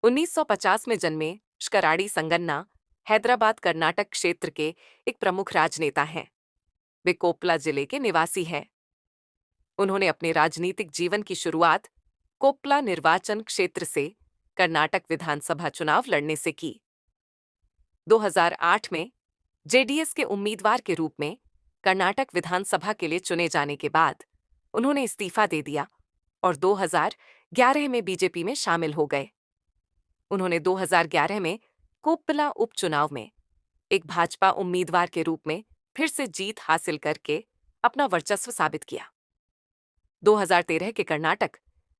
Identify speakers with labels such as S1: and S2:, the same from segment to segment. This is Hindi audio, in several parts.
S1: 1950 में जन्मे शकराड़ी संगन्ना हैदराबाद कर्नाटक क्षेत्र के एक प्रमुख राजनेता हैं। वे कोप्पला जिले के निवासी हैं। उन्होंने अपने राजनीतिक जीवन की शुरुआत कोप्पला निर्वाचन क्षेत्र से कर्नाटक विधानसभा चुनाव लड़ने से की। 2008 में जेडीएस के उम्मीदवार के रूप में कर्नाटक विधानसभा के लिए चुने जाने के बाद उन्होंने इस्तीफा दे दिया और 2011 में बीजेपी में शामिल हो गए। उन्होंने 2011 में कोप्पला उपचुनाव में एक भाजपा उम्मीदवार के रूप में फिर से जीत हासिल करके अपना वर्चस्व साबित किया। 2013 के कर्नाटक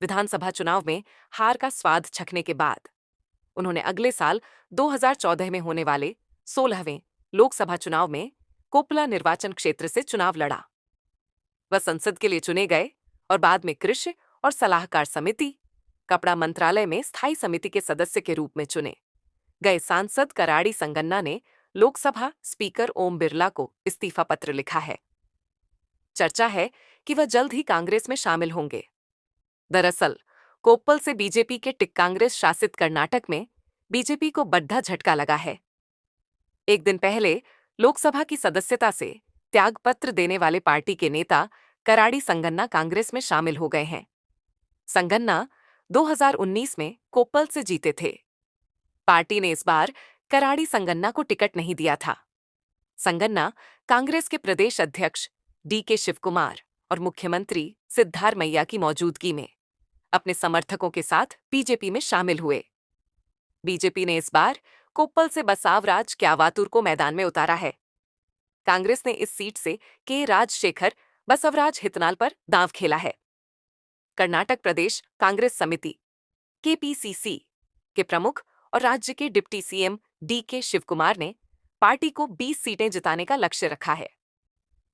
S1: विधानसभा चुनाव में हार का स्वाद चखने के बाद उन्होंने अगले साल 2014 में होने वाले 16वें लोकसभा चुनाव में कोप्पला निर्वाचन क्षेत्र से चुनाव लड़ा। वह संसद के लिए चुने गए और बाद में कृषि और सलाहकार समिति, कपड़ा मंत्रालय में स्थायी समिति के सदस्य के रूप में चुने गए सांसद कराड़ी संगन्ना ने लोकसभा स्पीकर ओम बिरला को इस्तीफा पत्र लिखा है। चर्चा है कि वह जल्द ही कांग्रेस में शामिल होंगे। दरअसल कोप्पल से बीजेपी के कांग्रेस शासित कर्नाटक में बीजेपी को बड़ा झटका लगा है। एक दिन पहले लोकसभा की सदस्यता से त्यागपत्र देने वाले पार्टी के नेता कराड़ी संगन्ना कांग्रेस में शामिल हो गए हैं। संगन्ना 2019 में कोप्पल से जीते थे। पार्टी ने इस बार कराड़ी संगन्ना को टिकट नहीं दिया था। संगन्ना कांग्रेस के प्रदेश अध्यक्ष डीके शिवकुमार और मुख्यमंत्री सिद्धारमैया की मौजूदगी में अपने समर्थकों के साथ बीजेपी में शामिल हुए। बीजेपी ने इस बार कोप्पल से बसावराज क्यावातुर को मैदान में उतारा है। कांग्रेस ने इस सीट से के राजशेखर बसवराज हितनाल पर दांव खेला है। कर्नाटक प्रदेश कांग्रेस समिति केपीसीसी के प्रमुख और राज्य के डिप्टी सीएम डीके शिवकुमार ने पार्टी को 20 सीटें जिताने का लक्ष्य रखा है।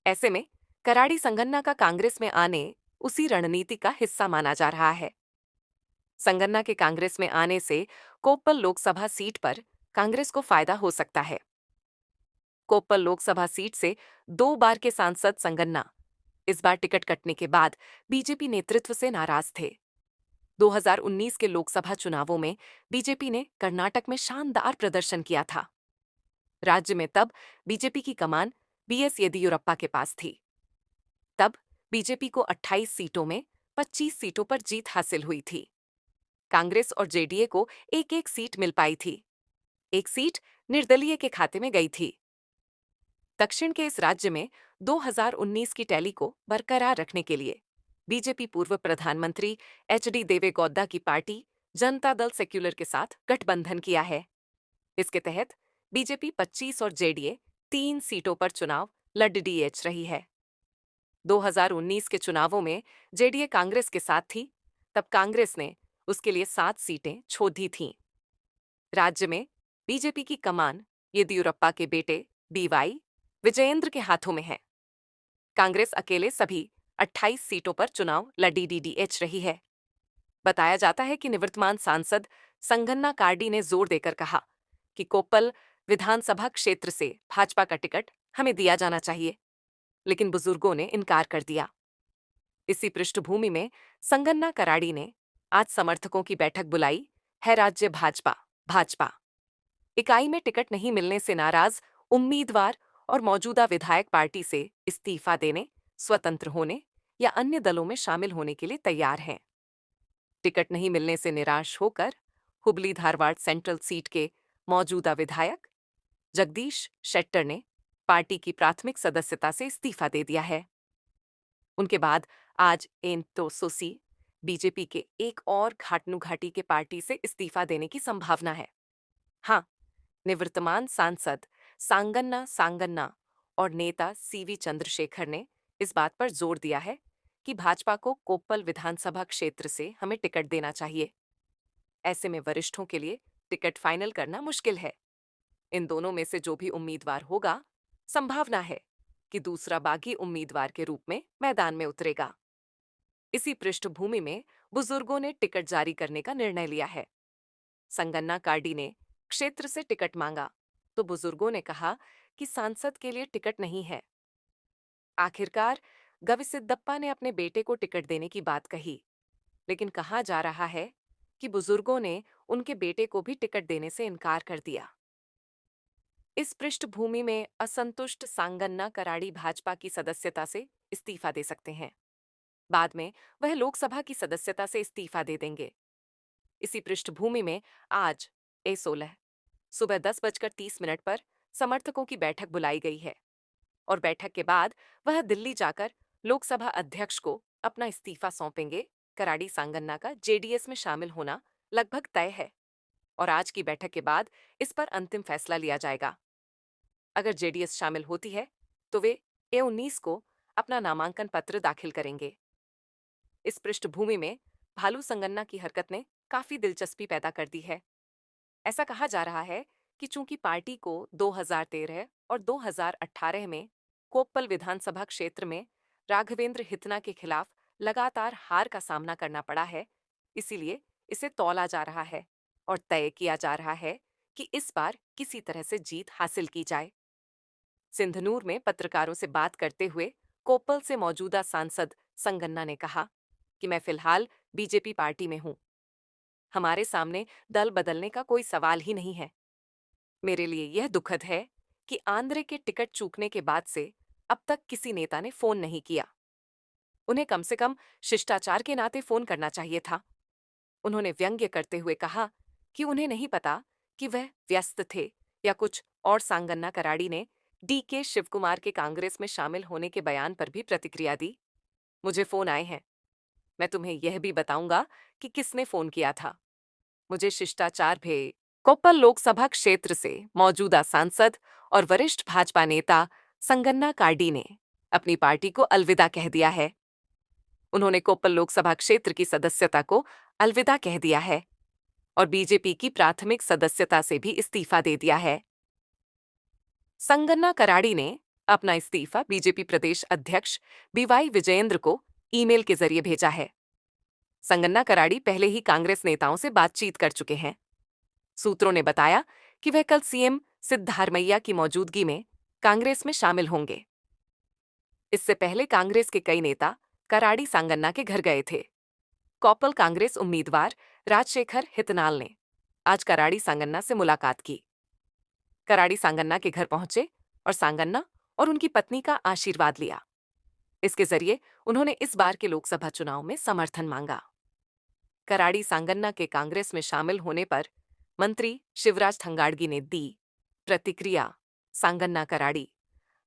S1: ऐसे में कराड़ी संगन्ना का कांग्रेस में आने उसी रणनीति का हिस्सा माना जा रहा है। संगन्ना के कांग्रेस में आने से कोप्पल लोकसभा सीट पर कांग्रेस को फायदा हो सकता है। कोप्पल लोकसभा सीट से 2 बार के सांसद संगन्ना इस बार टिकट कटने के बाद बीजेपी नेतृत्व से नाराज थे। 2019 के लोकसभा चुनावों में बीजेपी ने कर्नाटक में शानदार प्रदर्शन किया था। राज्य में तब बीजेपी की कमान बीएस येदियुरप्पा के पास थी। तब बीजेपी को 28 सीटों में 25 सीटों पर जीत हासिल हुई थी। कांग्रेस और जेडीए को एक-एक सीट मिल पाई थी। एक सीट निर्दलीय के खाते में गई थी। दक्षिण के इस राज्य में 2019 की टैली को बरकरार रखने के लिए बीजेपी पूर्व प्रधानमंत्री एचडी देवेगौड़ा की पार्टी जनता दल सेक्युलर के साथ गठबंधन किया है। इसके तहत बीजेपी 25 और जेडीए 3 सीटों पर चुनाव लड़ रही है। 2019 के चुनावों में जेडीए कांग्रेस के साथ थी, तब कांग्रेस ने उसके लिए 7 सीटें छोड़ दी थीं। राज्य में बीजेपी की कमान येदियुरप्पा के बेटे बीवाई विजयेंद्र के हाथों में है। कांग्रेस अकेले सभी 28 सीटों पर चुनाव लड़ी रही है। बताया जाता है कि निवर्तमान सांसद संगन्ना कार्डी ने जोर देकर कहा कि कोप्पल विधानसभा क्षेत्र से भाजपा का टिकट हमें दिया जाना चाहिए, लेकिन बुजुर्गों ने इनकार कर दिया। इसी पृष्ठभूमि में संगन्ना कराड़ी ने आज समर्थकों की बैठक बुलाई है। राज्य भाजपा इकाई में टिकट नहीं मिलने से नाराज उम्मीदवार और मौजूदा विधायक पार्टी से इस्तीफा देने, स्वतंत्र होने या अन्य दलों में शामिल होने के लिए तैयार हैं। टिकट नहीं मिलने से निराश होकर हुबली धारवाड़ सेंट्रल सीट के मौजूदा विधायक जगदीश शेट्टर ने पार्टी की प्राथमिक सदस्यता से इस्तीफा दे दिया है। उनके बाद आज एंतो सोसी बीजेपी के एक और घाटनू घाटी के पार्टी से इस्तीफा देने की संभावना है। हाँ, निवर्तमान सांसद सांगन्ना और नेता सीवी चंद्रशेखर ने इस बात पर जोर दिया है कि भाजपा को कोप्पल विधानसभा क्षेत्र से हमें टिकट देना चाहिए। ऐसे में वरिष्ठों के लिए टिकट फाइनल करना मुश्किल है। इन दोनों में से जो भी उम्मीदवार होगा, संभावना है कि दूसरा बागी उम्मीदवार के रूप में मैदान में उतरेगा। इसी पृष्ठभूमि में बुजुर्गों ने टिकट जारी करने का निर्णय लिया है। संगन्ना कार्डी ने क्षेत्र से टिकट मांगा तो बुजुर्गों ने कहा कि सांसद के लिए टिकट नहीं है। आखिरकार गविसिद्दप्पा ने अपने बेटे को टिकट देने की बात कही, लेकिन कहा जा रहा है कि बुजुर्गों ने उनके बेटे को भी टिकट देने से इनकार कर दिया। इस पृष्ठभूमि में असंतुष्ट सांगन्ना कराड़ी भाजपा की सदस्यता से इस्तीफा दे सकते हैं। बाद में वह लोकसभा की सदस्यता से इस्तीफा दे देंगे। इसी पृष्ठभूमि में आज A16 सुबह 10:30 पर समर्थकों की बैठक बुलाई गई है और बैठक के बाद वह दिल्ली जाकर लोकसभा अध्यक्ष को अपना इस्तीफा सौंपेंगे। कराड़ी सांगन्ना का जेडीएस में शामिल होना लगभग तय है और आज की बैठक के बाद इस पर अंतिम फैसला लिया जाएगा। अगर जेडीएस शामिल होती है तो वे A19 को अपना नामांकन पत्र दाखिल करेंगे। इस पृष्ठभूमि में भालू संगन्ना की हरकत ने काफी दिलचस्पी पैदा कर दी है। ऐसा कहा जा रहा है कि चूंकि पार्टी को 2013 और 2018 में कोप्पल विधानसभा क्षेत्र में राघवेंद्र हितना के खिलाफ लगातार हार का सामना करना पड़ा है, इसीलिए इसे तौला जा रहा है और तय किया जा रहा है कि इस बार किसी तरह से जीत हासिल की जाए। सिंधनूर में पत्रकारों से बात करते हुए कोप्पल से मौजूदा सांसद संगन्ना ने कहा कि मैं फिलहाल बीजेपी पार्टी में हूं। हमारे सामने दल बदलने का कोई सवाल ही नहीं है। मेरे लिए यह दुखद है कि आंध्र के टिकट चूकने के बाद से अब तक किसी नेता ने फोन नहीं किया। उन्हें कम से कम शिष्टाचार के नाते फोन करना चाहिए था। उन्होंने व्यंग्य करते हुए कहा कि उन्हें नहीं पता कि वह व्यस्त थे या कुछ और। सांगन्ना कराड़ी ने DK शिवकुमार के कांग्रेस में शामिल होने के बयान पर भी प्रतिक्रिया दी। मुझे फोन आए हैं, मैं तुम्हें यह भी बताऊंगा कि किसने फोन किया था। मुझे शिष्टाचार भे। कोप्पल लोकसभा क्षेत्र से मौजूदा सांसद और वरिष्ठ भाजपा नेता संगन्ना कार्डी ने अपनी पार्टी को अलविदा कह दिया है। उन्होंने कोप्पल लोकसभा क्षेत्र की सदस्यता को अलविदा कह दिया है और बीजेपी की प्राथमिक सदस्यता से भी इस्तीफा दे दिया है। संगन्ना कराड़ी ने अपना इस्तीफा बीजेपी प्रदेश अध्यक्ष BY विजयेंद्र को ईमेल के जरिए भेजा है। संगन्ना कराड़ी पहले ही कांग्रेस नेताओं से बातचीत कर चुके हैं। सूत्रों ने बताया कि वह कल CM सिद्धारमैया की मौजूदगी में कांग्रेस में शामिल होंगे। इससे पहले कांग्रेस के कई नेता कराड़ी सांगन्ना के घर गए थे। कोप्पल कांग्रेस उम्मीदवार राजशेखर हितनाल ने आज कराड़ी सांगन्ना से मुलाकात की। कराड़ी सांगन्ना के घर पहुंचे और सांगन्ना और उनकी पत्नी का आशीर्वाद लिया। इसके जरिए उन्होंने इस बार के लोकसभा चुनाव में समर्थन मांगा। कराड़ी सांगन्ना के कांग्रेस में शामिल होने पर मंत्री शिवराज थंगाड़गी ने दी प्रतिक्रिया। सांगन्ना कराड़ी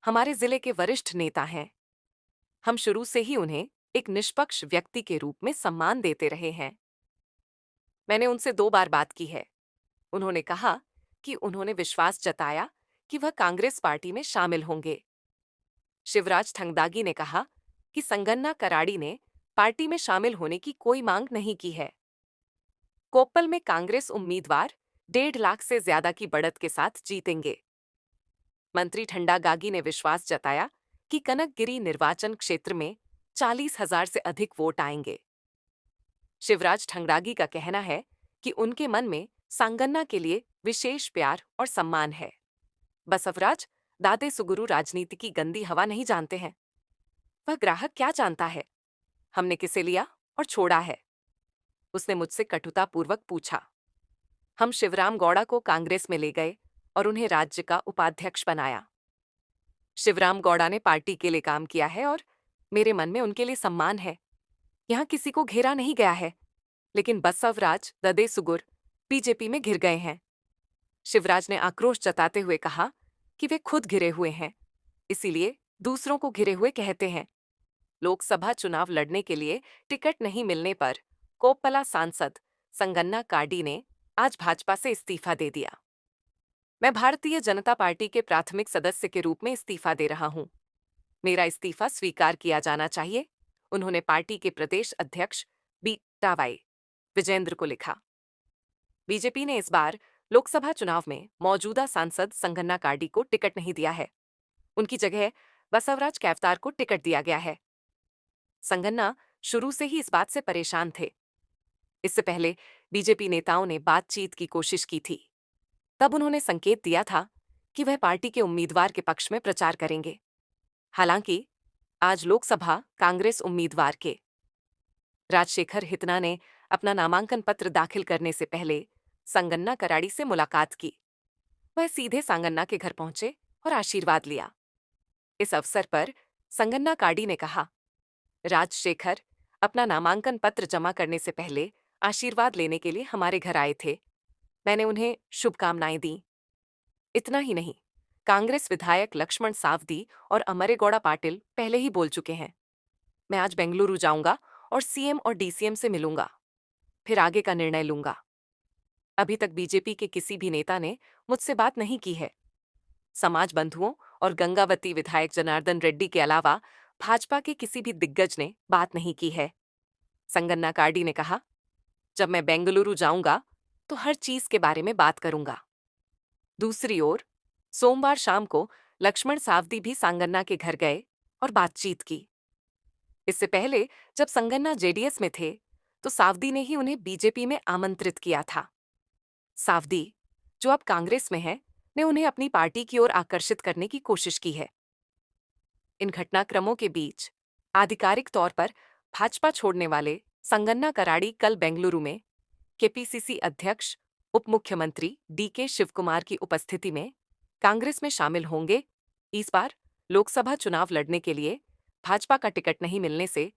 S1: हमारे जिले के वरिष्ठ नेता हैं। हम शुरू से ही उन्हें एक निष्पक्ष व्यक्ति के रूप में सम्मान देते रहे हैं। मैंने उनसे 2 बार बात की है। उन्होंने कहा कि उन्होंने विश्वास जताया कि वह कांग्रेस पार्टी में शामिल होंगे। शिवराज थंगदागी ने कहा कि संगन्ना कराड़ी ने पार्टी में शामिल होने की कोई मांग नहीं की है। कोप्पल में कांग्रेस उम्मीदवार 1.5 लाख से ज्यादा की बढ़त के साथ जीतेंगे। मंत्री ठंडागागी ने विश्वास जताया कि कनकगिरी निर्वाचन क्षेत्र में 40,000 से अधिक वोट आएंगे। शिवराज ठंगडागी का कहना है कि उनके मन में सांगन्ना के लिए विशेष प्यार और सम्मान है। बसवराज दादे सुगुरु राजनीति की गंदी हवा नहीं जानते हैं। वह ग्राहक क्या जानता है, हमने किसे लिया और छोड़ा है। उसने मुझसे कटुतापूर्वक पूछा। हम शिवराम गौड़ा को कांग्रेस में ले गए और उन्हें राज्य का उपाध्यक्ष बनाया। शिवराम गौड़ा ने पार्टी के लिए काम किया है और मेरे मन में उनके लिए सम्मान है। यहां किसी को घेरा नहीं गया है, लेकिन बसवराज ददे सुगुर बीजेपी में घिर गए हैं। शिवराज ने आक्रोश जताते हुए कहा कि वे खुद घिरे हुए हैं, इसीलिए दूसरों को घिरे हुए कहते हैं। लोकसभा चुनाव लड़ने के लिए टिकट नहीं मिलने पर कोप्पला सांसद संगन्ना कार्डी ने आज भाजपा से इस्तीफा दे दिया। मैं भारतीय जनता पार्टी के प्राथमिक सदस्य के रूप में इस्तीफा दे रहा हूं। मेरा इस्तीफा स्वीकार किया जाना चाहिए, उन्होंने पार्टी के प्रदेश अध्यक्ष BY विजेंद्र को लिखा। बीजेपी ने इस बार लोकसभा चुनाव में मौजूदा सांसद संगन्ना कार्डी को टिकट नहीं दिया है। उनकी जगह बसवराज कैवतार को टिकट दिया गया है। संगन्ना शुरू से ही इस बात से परेशान थे। इससे पहले बीजेपी नेताओं ने बातचीत की कोशिश की थी। तब उन्होंने संकेत दिया था कि वह पार्टी के उम्मीदवार के पक्ष में प्रचार करेंगे। हालांकि आज लोकसभा कांग्रेस उम्मीदवार के राजशेखर हितना ने अपना नामांकन पत्र दाखिल करने से पहले संगन्ना कराड़ी से मुलाकात की। वह सीधे सांगन्ना के घर पहुंचे और आशीर्वाद लिया। इस अवसर पर संगन्ना काड़ी ने कहा, राजशेखर अपना नामांकन पत्र जमा करने से पहले आशीर्वाद लेने के लिए हमारे घर आए थे। मैंने उन्हें शुभकामनाएं दी। इतना ही नहीं, कांग्रेस विधायक लक्ष्मण सावदी और अमरेगौड़ा पाटिल पहले ही बोल चुके हैं। मैं आज बेंगलुरु जाऊंगा और सीएम और डीसीएम से मिलूंगा, फिर आगे का निर्णय लूंगा। अभी तक बीजेपी के किसी भी नेता ने मुझसे बात नहीं की है। समाज बंधुओं और गंगावती विधायक जनार्दन रेड्डी के अलावा भाजपा के किसी भी दिग्गज ने बात नहीं की है। संगन्ना कार्डी ने कहा, जब मैं बेंगलुरु जाऊंगा तो हर चीज के बारे में बात करूंगा। दूसरी ओर सोमवार शाम को लक्ष्मण सावदी भी संगन्ना के घर गए और बातचीत की। इससे पहले जब संगन्ना जेडीएस में थे तो सावदी ने ही उन्हें बीजेपी में आमंत्रित किया था। सावदी, जो अब कांग्रेस में है, ने उन्हें अपनी पार्टी की ओर आकर्षित करने की कोशिश की है। इन घटनाक्रमों के बीच आधिकारिक तौर पर भाजपा छोड़ने वाले संगन्ना कराड़ी कल बेंगलुरु में केपीसीसी अध्यक्ष उप मुख्यमंत्री डीके शिवकुमार की उपस्थिति में कांग्रेस में शामिल होंगे। इस बार लोकसभा चुनाव लड़ने के लिए भाजपा का टिकट नहीं मिलने से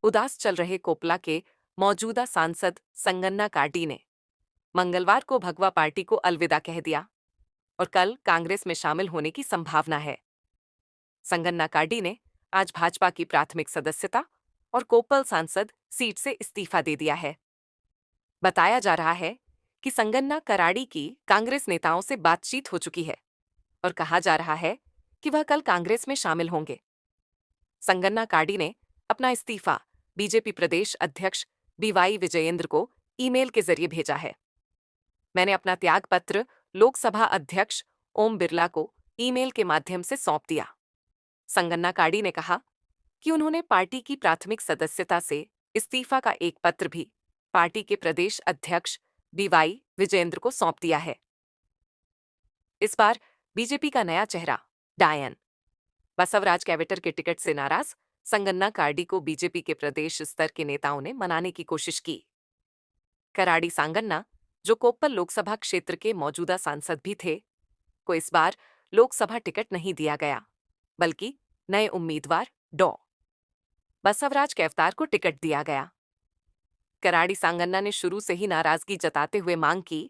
S1: उदास चल रहे कोपला के मौजूदा सांसद संगन्ना काटी ने मंगलवार को भगवा पार्टी को अलविदा कह दिया और कल कांग्रेस में शामिल होने की संभावना है। संगन्ना काटी ने आज भाजपा की प्राथमिक सदस्यता और कोप्पल सांसद सीट से इस्तीफा दे दिया है। बताया जा रहा है कि संगन्ना कराड़ी की कांग्रेस नेताओं से बातचीत हो चुकी है और कहा जा रहा है कि वह कल कांग्रेस में शामिल होंगे। संगन्ना काड़ी ने अपना इस्तीफा बीजेपी प्रदेश अध्यक्ष बीवाई विजयेंद्र को ईमेल के जरिए भेजा है। मैंने अपना त्याग पत्र लोकसभा अध्यक्ष ओम बिरला को ईमेल के माध्यम से सौंप दिया। संगन्ना काड़ी ने कहा कि उन्होंने पार्टी की प्राथमिक सदस्यता से इस्तीफा का एक पत्र भी पार्टी के प्रदेश अध्यक्ष बीवाई विजयेंद्र को सौंप दिया है। इस बार बीजेपी का नया चेहरा डायन बसवराज कैवेटर के टिकट से नाराज संगन्ना काड़ी को बीजेपी के प्रदेश स्तर के नेताओं ने मनाने की कोशिश की। कराड़ी सांगन्ना, जो कोप्पल लोकसभा क्षेत्र के मौजूदा सांसद भी थे, को इस बार लोकसभा टिकट नहीं दिया गया, बल्कि नए उम्मीदवार डॉ बसवराज कैवतार को टिकट दिया गया। कराड़ी सांगन्ना ने शुरू से ही नाराजगी जताते हुए मांग की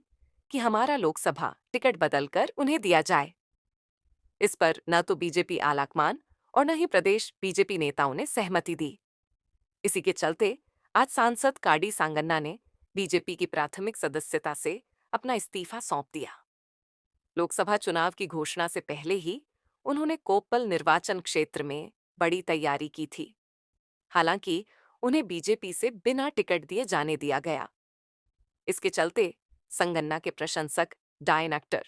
S1: कि हमारा लोकसभा टिकट बदलकर उन्हें दिया जाए। इस पर न तो बीजेपी आलाकमान और न ही प्रदेश बीजेपी नेताओं ने सहमति दी। इसी के चलते आज सांसद काड़ी सांगन्ना ने बीजेपी की प्राथमिक सदस्यता से अपना इस्तीफा सौंप दिया। लोकसभा चुनाव की घोषणा से पहले ही उन्होंने कोप्पल निर्वाचन क्षेत्र में बड़ी तैयारी की थी। हालांकि उन्हें बीजेपी से बिना टिकट दिए जाने दिया गया। इसके चलते संगन्ना के प्रशंसक डायन एक्टर